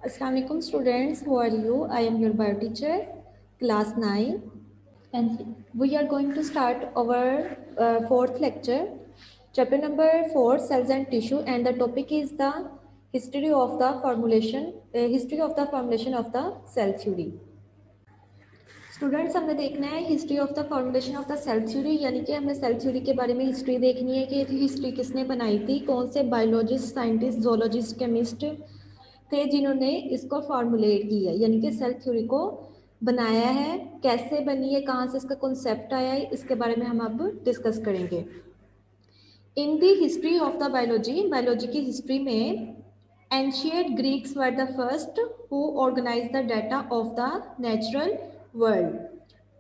Assalamu alaikum students, how are you? I am your bio teacher, class 9, and we are going to start our fourth lecture, chapter number 4, cells and tissue, and the topic is the history of the formulation of the cell theory. Students हमने देखना है history of the formulation of the cell theory, यानी कि हमने cell theory के बारे में history देखनी है कि हिस्ट्री किसने बनाई थी, कौन से बायोलॉजिस्ट, साइंटिस्ट, जोलॉजिस्ट, केमिस्ट थे जिन्होंने इसको फॉर्मुलेट किया, यानी कि सेल थ्योरी को बनाया है, कैसे बनी है, कहाँ से इसका कॉन्सेप्ट आया है, इसके बारे में हम अब डिस्कस करेंगे। In the history of the biology की हिस्ट्री में ancient Greeks were the first who organize the data of the natural world.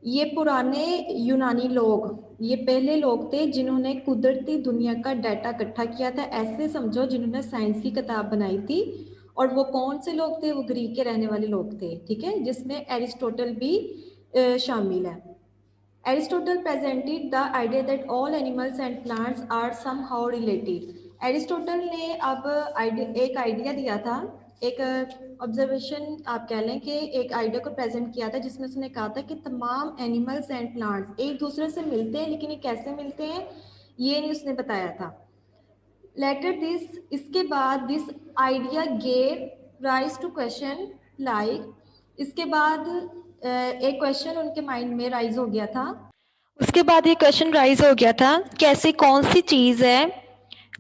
ये पुराने यूनानी लोग, ये पहले लोग थे जिन्होंने कुदरती दुनिया का डाटा इकट्ठा किया था। ऐसे समझो जिन्होंने साइंस की किताब बनाई थी। और वो कौन से लोग थे? वो ग्रीक के रहने वाले लोग थे, ठीक है, जिसमें एरिस्टोटल भी शामिल है। Aristotle presented the idea that all animals and plants are somehow related. Aristotle ने अब एक आइडिया दिया था, एक ऑब्जर्वेशन आप कह लें कि एक आइडिया को प्रेजेंट किया था, जिसमें उसने कहा था कि तमाम एनिमल्स एंड प्लांट्स एक दूसरे से मिलते हैं, लेकिन ये कैसे मिलते हैं ये नहीं उसने बताया था। लेटर दिस, इसके बाद this idea gave rise to question like, इसके बाद एक क्वेश्चन उनके माइंड में राइज हो गया था। उसके बाद ये क्वेश्चन राइज हो गया था कि ऐसी कौन सी चीज़ है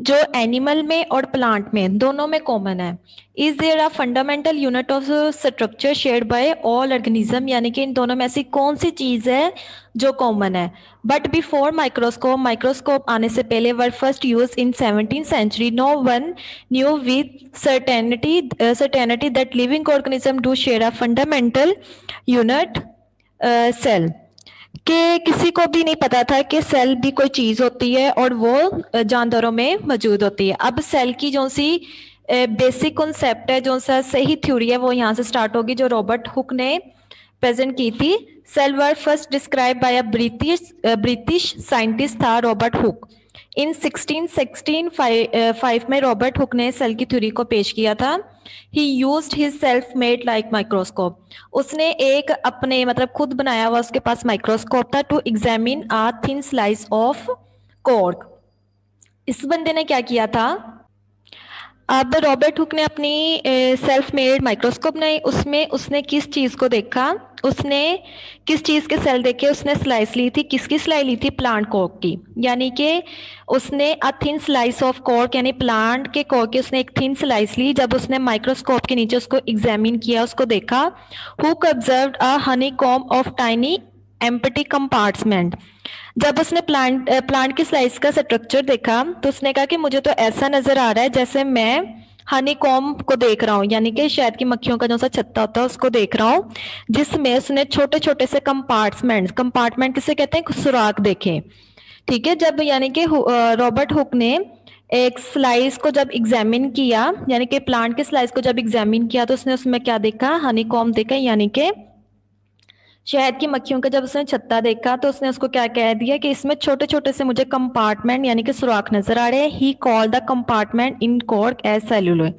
जो एनिमल में और प्लांट में दोनों में कॉमन है। Is there a fundamental unit of structure shared by all organism, यानी कि इन दोनों में ऐसी कौन सी चीज़ है जो कॉमन है। बट बिफोर माइक्रोस्कोप आने से पहले were first use in 17th century, no one knew with certainty that living organism do share a fundamental unit cell, कि किसी को भी नहीं पता था कि सेल भी कोई चीज़ होती है और वो जानदारों में मौजूद होती है। अब सेल की जो सी बेसिक कॉन्सेप्ट है, जो सा सही थ्योरी है, वो यहाँ से स्टार्ट होगी, जो रॉबर्ट हुक ने प्रेजेंट की थी। Cell were first describe by a British scientist था रॉबर्ट हुक। इन 1665 में रॉबर्ट हुक ने सेल की थ्योरी को पेश किया था। He used his self made like microscope, उसने एक अपने मतलब खुद बनाया हुआ उसके पास माइक्रोस्कोप था, to examine a thin slice of cork. इस बंदे ने क्या किया था, अब रॉबर्ट हुक ने अपनी सेल्फ मेड माइक्रोस्कोप बनाई, उसमें उसने किस चीज़ को देखा, उसने किस चीज़ के सेल देखे, उसने स्लाइस ली थी, किसकी स्लाइस ली थी, प्लांट कॉर्क की, यानी कि उसने अ थिन स्लाइस ऑफ कॉर्क यानी प्लांट के कॉर्क की उसने एक थिन स्लाइस ली। जब उसने माइक्रोस्कोप के नीचे उसको एग्जामिन किया, उसको देखा, hook observed a Honey comb of tiny empty compartment. जब उसने प्लांट की स्लाइस का स्ट्रक्चर देखा तो उसने कहा कि मुझे तो ऐसा नजर आ रहा है जैसे मैं हनी कॉम्ब को देख रहा हूँ, यानी कि शहद की मक्खियों का जो सा छत्ता होता है उसको देख रहा हूँ, जिसमें उसने छोटे छोटे से कंपार्टमेंट किसे कहते हैं, सुराख देखे, ठीक है। जब यानी कि रॉबर्ट हुक ने एक स्लाइस को जब एग्जामिन किया, यानी कि प्लांट के स्लाइस को जब एग्जामिन किया, तो उसने उसमें क्या देखा, हनी कॉम्ब देखा, यानी कि शहद की मक्खियों का जब उसने छत्ता देखा तो उसने उसको क्या कह दिया कि इसमें छोटे छोटे से मुझे कंपार्टमेंट यानी कि सुराख नजर आ रहे हैं। ही call the compartment in cork as celluloid,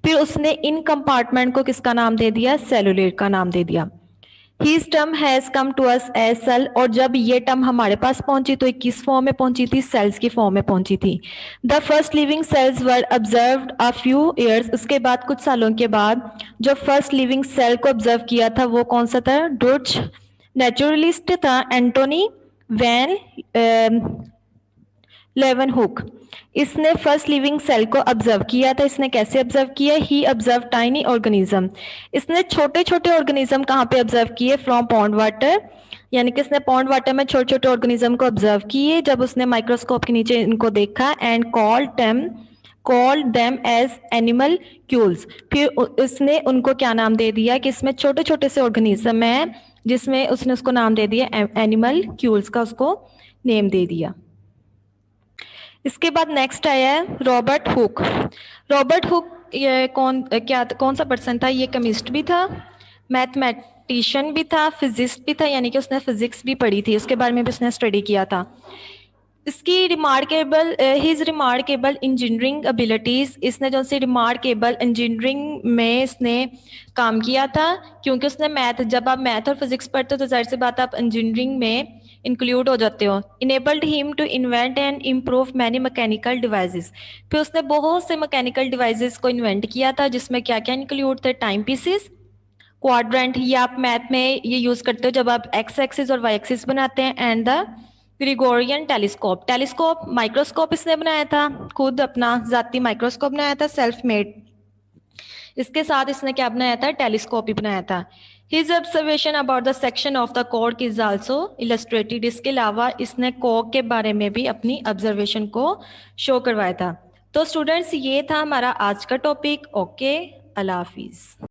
फिर उसने इन कंपार्टमेंट को किसका नाम दे दिया, सेलुलोid का नाम दे दिया। His term has come to us as cell, और जब ये टर्म हमारे पास पहुंची तो ये किस फॉर्म में पहुंची थी, सेल्स की फॉर्म में पहुंची थी। The first living cells were observed a few years, उसके बाद कुछ सालों के बाद जो फर्स्ट लिविंग सेल को ऑब्जर्व किया था वो कौन सा था, डच नेचुरलिस्ट था एंटोनी वैन लेवनहुक। इसने फर्स्ट लिविंग सेल को ऑब्जर्व किया था। इसने कैसे ऑब्जर्व किया, ही ऑब्जर्व टाइनी ऑर्गेनिज्म, इसने छोटे छोटे ऑर्गेनिज्म कहाँ पे ऑब्जर्व किए, फ्रॉम पॉन्ड वाटर, यानी कि इसने पॉन्ड वाटर में छोटे छोटे ऑर्गेनिज्म को ऑब्जर्व किए। जब उसने माइक्रोस्कोप के नीचे इनको देखा, and called them as animalcules, फिर उसने उनको क्या नाम दे दिया कि इसमें छोटे छोटे से ऑर्गेनिज्म है, जिसमें उसने उसको नाम दे दिया एनिमल क्यूल्स का, उसको नेम दे दिया। इसके बाद नेक्स्ट आया है रॉबर्ट हुक। रॉबर्ट हुक ये कौन सा पर्सन था, ये केमिस्ट भी था, मैथमेटिशियन भी था, फिजिस्ट भी था, यानी कि उसने फिजिक्स भी पढ़ी थी, उसके बारे में भी उसने स्टडी किया था। इसकी remarkable his remarkable engineering abilities, इसने जो सी रिमार्केबल इंजीनियरिंग में इसने काम किया था, क्योंकि उसने मैथ, जब आप मैथ और फिजिक्स पढ़ते हो तो जाहिर सी बात आप इंजीनियरिंग में इंक्लूड हो जाते हो। Enabled him to invent and improve many mechanical devices, फिर उसने बहुत से मैकेनिकल डिवाइसेस को इन्वेंट किया था, जिसमें क्या क्या इंक्लूड थे, टाइम पीसेस, क्वाड्रेंट, ये आप मैथ में ये यूज करते हो जब आप एक्स एक्सिस और वाई एक्सिस बनाते हैं, and the Gregorian telescope, telescope microscope इसने बनाया था, खुद अपना जाती माइक्रोस्कोप बनाया था, सेल्फ मेड। इसके साथ इसने क्या बनाया था, टेलीस्कोप ही बनाया था। His observation about the section of the cork is also illustrated, इसके अलावा इसने कॉर्क के बारे में भी अपनी ऑब्जर्वेशन को शो करवाया था। तो स्टूडेंट्स ये था हमारा आज का टॉपिक। ओके, अल्लाह हाफिज।